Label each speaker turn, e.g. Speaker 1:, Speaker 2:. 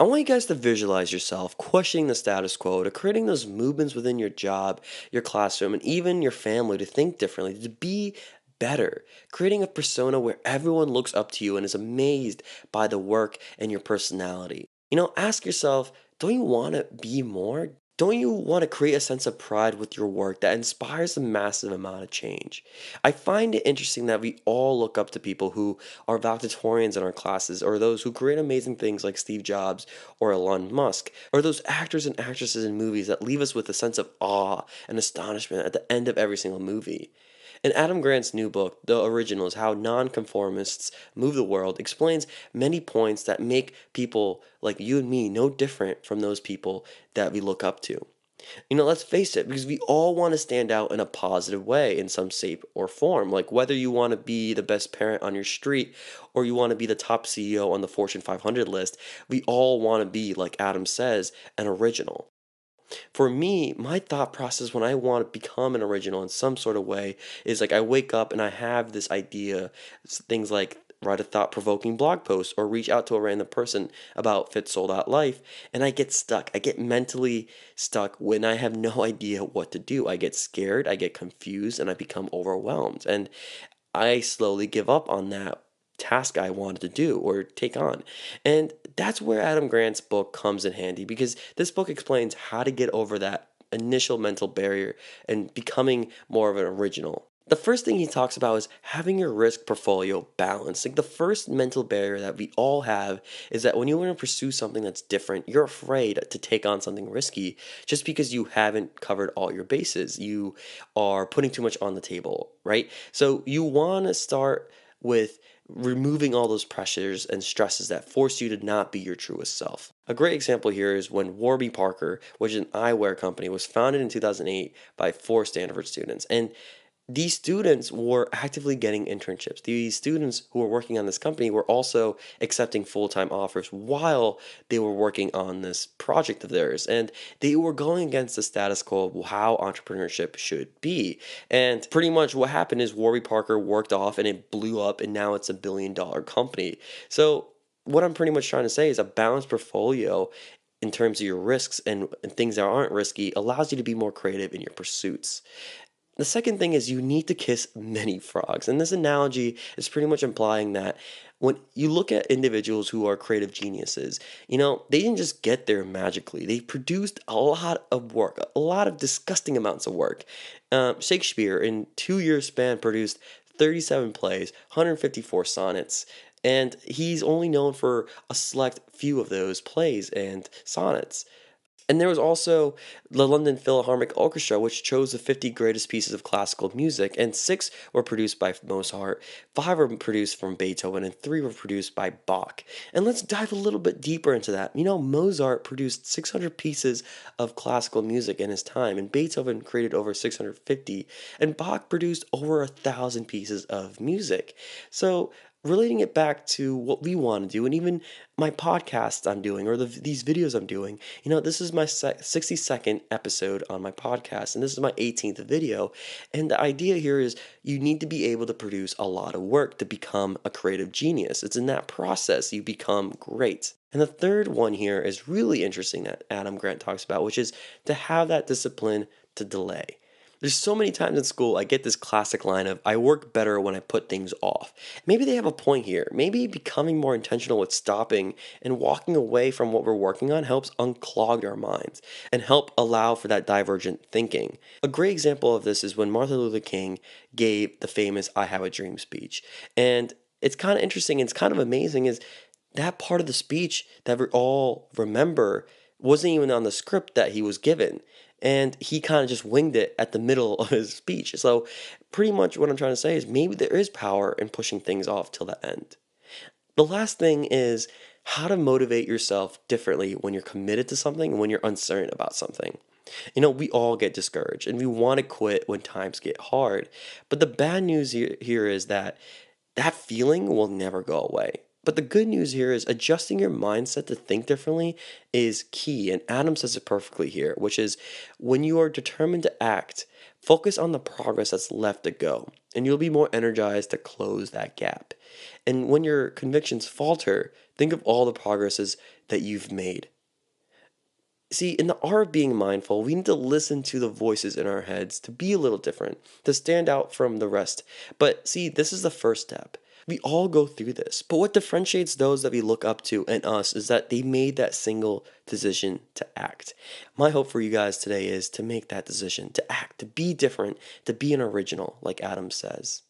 Speaker 1: I want you guys to visualize yourself questioning the status quo, to creating those movements within your job, your classroom, and even your family to think differently, to be better, creating a persona where everyone looks up to you and is amazed by the work and your personality. Ask yourself, don't you want to be more? Don't you want to create a sense of pride with your work that inspires a massive amount of change? I find it interesting that we all look up to people who are valedictorians in our classes, or those who create amazing things like Steve Jobs or Elon Musk, or those actors and actresses in movies that leave us with a sense of awe and astonishment at the end of every single movie. In Adam Grant's new book, The Originals: How Non-Conformists Move the World, explains many points that make people like you and me no different from those people that we look up to. Let's face it, because we all want to stand out in a positive way in some shape or form. Like whether you want to be the best parent on your street or you want to be the top CEO on the Fortune 500 list, we all want to be, like Adam says, an original. For me, my thought process when I want to become an original in some sort of way is like I wake up and I have this idea, things like write a thought provoking blog post or reach out to a random person about Fit Sold Out Life, and I get stuck. I get mentally stuck when I have no idea what to do. I get scared, I get confused, and I become overwhelmed. And I slowly give up on that task I wanted to do or take on. And that's where Adam Grant's book comes in handy, because this book explains how to get over that initial mental barrier and becoming more of an original. The first thing he talks about is having your risk portfolio balanced. Like the first mental barrier that we all have is that when you want to pursue something that's different, you're afraid to take on something risky just because you haven't covered all your bases. You are putting too much on the table, right? So you want to start with removing all those pressures and stresses that force you to not be your truest self. A great example here is when Warby Parker, which is an eyewear company, was founded in 2008 by four Stanford students. And these students were actively getting internships. These students who were working on this company were also accepting full-time offers while they were working on this project of theirs. And they were going against the status quo of how entrepreneurship should be. And pretty much what happened is Warby Parker worked off and it blew up, and now it's $1 billion company. So what I'm pretty much trying to say is a balanced portfolio in terms of your risks and things that aren't risky allows you to be more creative in your pursuits. The second thing is you need to kiss many frogs. And this analogy is pretty much implying that when you look at individuals who are creative geniuses, they didn't just get there magically. They produced a lot of work, a lot of disgusting amounts of work. Shakespeare, in 2 years span, produced 37 plays, 154 sonnets. And he's only known for a select few of those plays and sonnets. And there was also the London Philharmonic Orchestra, which chose the 50 greatest pieces of classical music, and six were produced by Mozart, five were produced from Beethoven, and three were produced by Bach. And let's dive a little bit deeper into that. Mozart produced 600 pieces of classical music in his time, and Beethoven created over 650, and Bach produced over 1,000 pieces of music. So, relating it back to what we want to do, and even my podcasts I'm doing, or these videos I'm doing, this is my 62nd episode on my podcast, and this is my 18th video. And the idea here is you need to be able to produce a lot of work to become a creative genius. It's in that process you become great. And the third one here is really interesting that Adam Grant talks about, which is to have that discipline to delay. There's so many times in school I get this classic line of, I work better when I put things off. Maybe they have a point here. Maybe becoming more intentional with stopping and walking away from what we're working on helps unclog our minds and help allow for that divergent thinking. A great example of this is when Martin Luther King gave the famous I Have a Dream speech. And it's kind of interesting, and it's kind of amazing is that part of the speech that we all remember wasn't even on the script that he was given. And he kind of just winged it at the middle of his speech. So pretty much what I'm trying to say is maybe there is power in pushing things off till the end. The last thing is how to motivate yourself differently when you're committed to something and when you're uncertain about something. We all get discouraged and we want to quit when times get hard. But the bad news here is that feeling will never go away. But the good news here is adjusting your mindset to think differently is key. And Adam says it perfectly here, which is when you are determined to act, focus on the progress that's left to go, and you'll be more energized to close that gap. And when your convictions falter, Think of all the progresses that you've made. See, in the art of being mindful, we need to listen to the voices in our heads to be a little different, to stand out from the rest. But see, this is the first step. We all go through this. But what differentiates those that we look up to and us is that they made that single decision to act. My hope for you guys today is to make that decision, to act, to be different, to be an original, like Adam says.